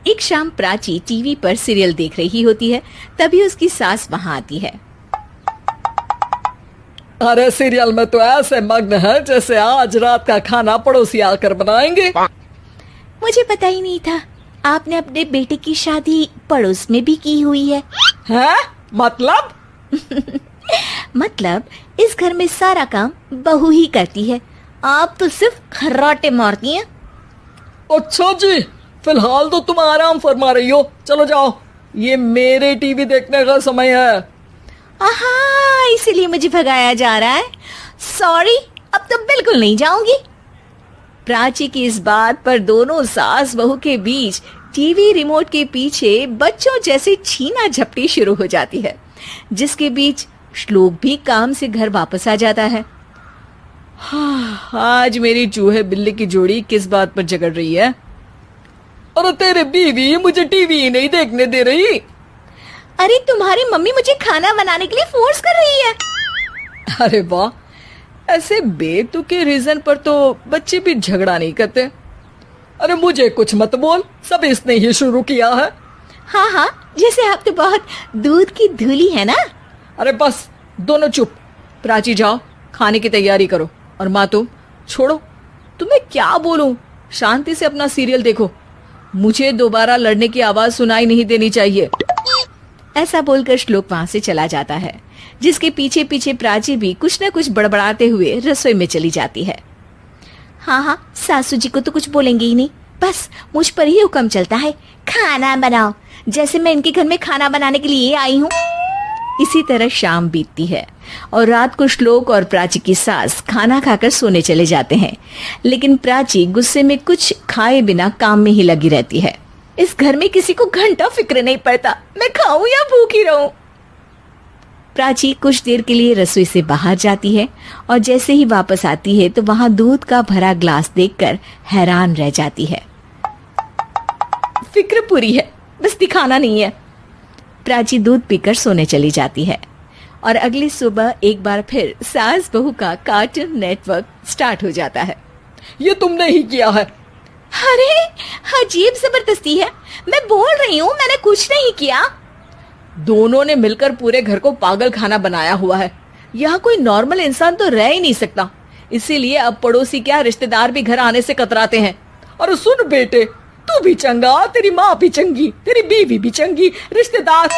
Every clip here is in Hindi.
एक शाम प्राची टीवी पर सीरियल देख रही होती है। तभी उसकी सास वहां आती है। अरे सीरियल में तो ऐसे मग्न है जैसे आज रात का खाना पड़ोसी आकर बनाएंगे। मुझे पता ही नहीं था आपने अपने बेटे की शादी पड़ोस में भी की हुई है। हैं? मतलब? मतलब इस घर में सारा काम बहू ही करती है, आप तो सिर्फ खर्राटे मारती हैं। अच्छा जी, फिलहाल तो तुम आराम फरमा रही हो, चलो जाओ, ये मेरे टीवी देखने का समय है। आहा, इसीलिए मुझे भगाया जा रहा है। सॉरी, अब तो बिल्कुल नहीं जाऊंगी। प्राची की इस बात पर दोनों सास बहू के बीच टीवी रिमोट के पीछे बच्चों जैसे छीना झपटी शुरू हो जाती है, जिसके बीच श्लोक भी काम से घर वापस आ जाता है। आज मेरी चूहे बिल्ली की जोड़ी किस बात पर झगड़ रही है? अरे तेरे बीवी मुझे टीवी नहीं देखने दे रही। अरे तुम्हारी मम्मी मुझे खाना बनाने के लिए फोर्स कर रही है। अरे वाह, ऐसे बेतुके रीजन पर तो बच्चे भी झगड़ा नहीं करते। अरे मुझे कुछ मत बोल, सब इसने ही शुरू किया है। हाँ हाँ, जैसे आप तो बहुत दूध की धूली है ना। अरे बस, दोनों चुप। प्राची जाओ, खाने की तैयारी करो। और माँ तुम छोड़ो, तुम्हें क्या बोलूं, शांति से अपना सीरियल देखो, मुझे दोबारा लड़ने की आवाज सुनाई नहीं देनी चाहिए। ऐसा बोलकर श्लोक वहां से चला जाता है, जिसके पीछे पीछे प्राची भी कुछ न कुछ बड़बड़ाते हुए रसोई में चली जाती है। हाँ हाँ, सासू जी को तो कुछ बोलेंगे ही नहीं, बस मुझ पर ही हुक्म चलता है, खाना बनाओ, जैसे मैं इनके घर में खाना बनाने के लिए आई हूँ। इसी तरह शाम बीतती है और रात को श्लोक और प्राची की सास खाना खाकर सोने चले जाते हैं, लेकिन प्राची गुस्से में कुछ खाए बिना काम में ही लगी रहती है। इस घर में किसी को घंटा फिक्र नहीं पड़ता, मैं खाऊं या भूखी रहूं। प्राची कुछ देर के लिए रसोई से बाहर जाती है और जैसे ही वापस आती है तो वहां दूध का भरा ग्लास देखकर हैरान रह जाती है। फिक्र पूरी है, बस दिखाना नहीं है। प्राची दूध पीकर सोने चली जाती है और अगली सुबह एक बार फिर सास बहू का कार्टून नेटवर्क स्टार्ट हो जाता है। ये तुमने ही किया है। अरे अजीब जबरदस्ती है, मैं बोल रही हूँ मैंने कुछ नहीं किया। दोनों ने मिलकर पूरे घर को पागल खाना बनाया हुआ है। यहाँ कोई नॉर्मल इंसान तो रह ही नहीं सकता, इसीलिए अब पड़ोसी क्या रिश्तेदार भी घर आने से कतराते हैं। और सुन बेटे, तू भी चंगा, तेरी माँ भी चंगी, तेरी बीवी भी चंगी, रिश्तेदार।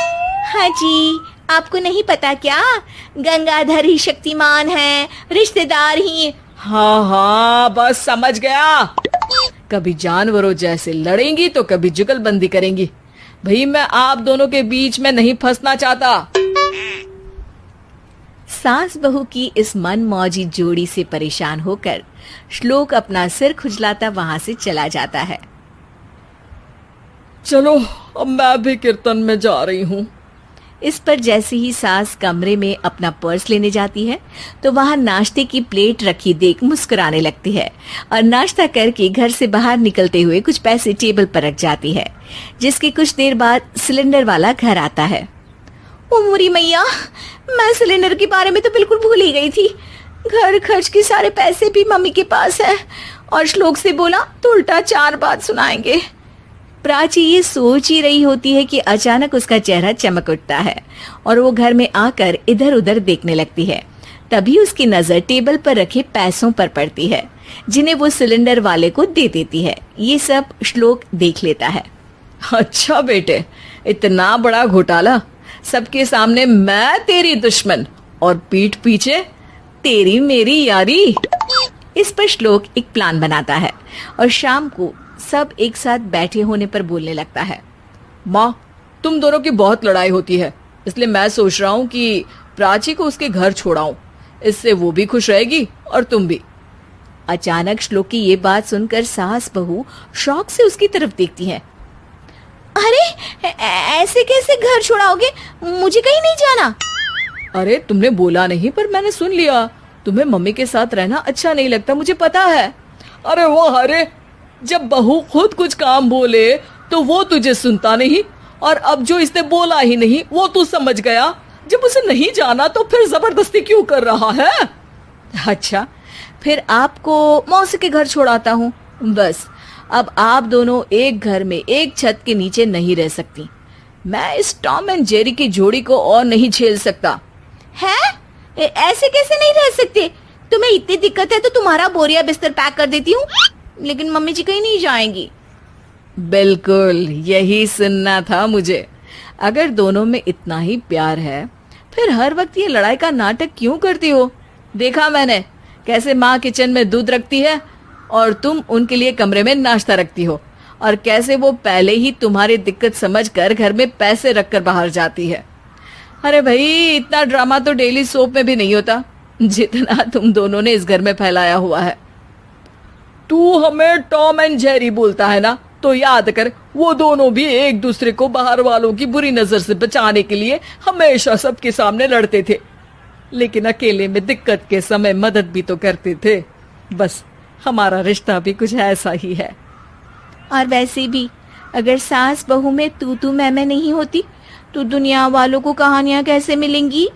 हाँ जी, आपको नहीं पता क्या, गंगाधर ही शक्तिमान है, रिश्तेदार ही। हाँ हाँ, बस समझ गया। कभी जानवरों जैसे लड़ेंगी तो कभी जुगलबंदी करेंगी। भाई मैं आप दोनों के बीच में नहीं फंसना चाहता। सास बहू की इस मनमौजी जोड़ी से परेशान होकर श्लोक अपना सिर खुजलाता वहां से चला जाता है। चलो अब मैं भी कीर्तन में जा रही हूँ। इस पर जैसे ही सास कमरे में अपना पर्स लेने जाती है तो वहां नाश्ते की प्लेट रखी देख मुस्कुराने लगती है और नाश्ता करके घर से बाहर निकलते हुए कुछ पैसे टेबल पर रख जाती है, जिसके कुछ देर बाद सिलेंडर वाला घर आता है। ओ मोरी मैया, मैं सिलेंडर के बारे में तो बिल्कुल भूल ही गई थी। घर खर्च के सारे पैसे भी मम्मी के पास है और श्लोक से बोला तो उल्टा 4 बात सुनाएंगे। प्राची ये सोच ही रही होती है कि अचानक उसका चेहरा चमक उठता है और वो घर में आकर इधर उधर देखने लगती है। तभी उसकी नजर टेबल पर रखे पैसों पर पड़ती है, जिन्हें वो सिलेंडर वाले को दे देती है। ये सब श्लोक देख लेता है। अच्छा बेटे, इतना बड़ा घोटाला, सबके सामने मैं तेरी दुश्मन और पीठ पीछे तेरी मेरी यारी। इस पर श्लोक एक प्लान बनाता है और शाम को सब एक साथ बैठे होने पर बोलने लगता है। माँ, तुम दोनों की बहुत लड़ाई होती है, इसलिए मैं सोच रहा हूँ कि प्राची को उसके घर छोड़ाऊं, इससे वो भी खुश रहेगी और तुम भी। अचानक श्लोक की ये बात सुनकर सास बहू शौक से उसकी तरफ देखती हैं। अरे ऐसे कैसे घर छोड़ाओगे, मुझे कहीं नहीं जाना। अरे तुमने बोला नहीं पर मैंने सुन लिया, तुम्हें मम्मी के साथ रहना अच्छा नहीं लगता, मुझे पता है। अरे वो अरे, जब बहू खुद कुछ काम बोले तो वो तुझे सुनता नहीं, और अब जो इसने बोला ही नहीं वो तू समझ गया। जब उसे नहीं जाना तो फिर जबरदस्ती क्यों कर रहा है? अच्छा, फिर आपको मौसी के घर छोड़ाता हूँ, बस अब आप दोनों एक घर में एक छत के नीचे नहीं रह सकती। मैं इस टॉम एंड जेरी की जोड़ी को और नहीं झेल सकता। है? ऐसे कैसे नहीं रह सकते? तुम्हें इतनी दिक्कत है तो तुम्हारा बोरिया बिस्तर पैक कर देती हूँ, लेकिन मम्मी जी कहीं नहीं जाएंगी। बिल्कुल यही सुनना था मुझे। अगर दोनों में इतना ही प्यार है फिर हर वक्त ये लड़ाई का नाटक क्यों करती हो? देखा मैंने कैसे माँ किचन में दूध रखती है और तुम उनके लिए कमरे में नाश्ता रखती हो, और कैसे वो पहले ही तुम्हारी दिक्कत समझकर घर में पैसे रखकर बाहर जाती है। अरे भाई, इतना ड्रामा तो डेली सोप में भी नहीं होता जितना तुम दोनों ने इस घर में फैलाया हुआ है। तू हमें टॉम एंड जेरी बोलता है ना, तो याद कर वो दोनों भी एक दूसरे को बाहर वालों की बुरी नजर से बचाने के लिए हमेशा सबके सामने लड़ते थे, लेकिन अकेले में दिक्कत के समय मदद भी तो करते थे। बस हमारा रिश्ता भी कुछ ऐसा ही है। और वैसे भी अगर सास बहू में तू मैं नहीं होती तो दुनिया वालों को कहानियां कैसे मिलेंगी?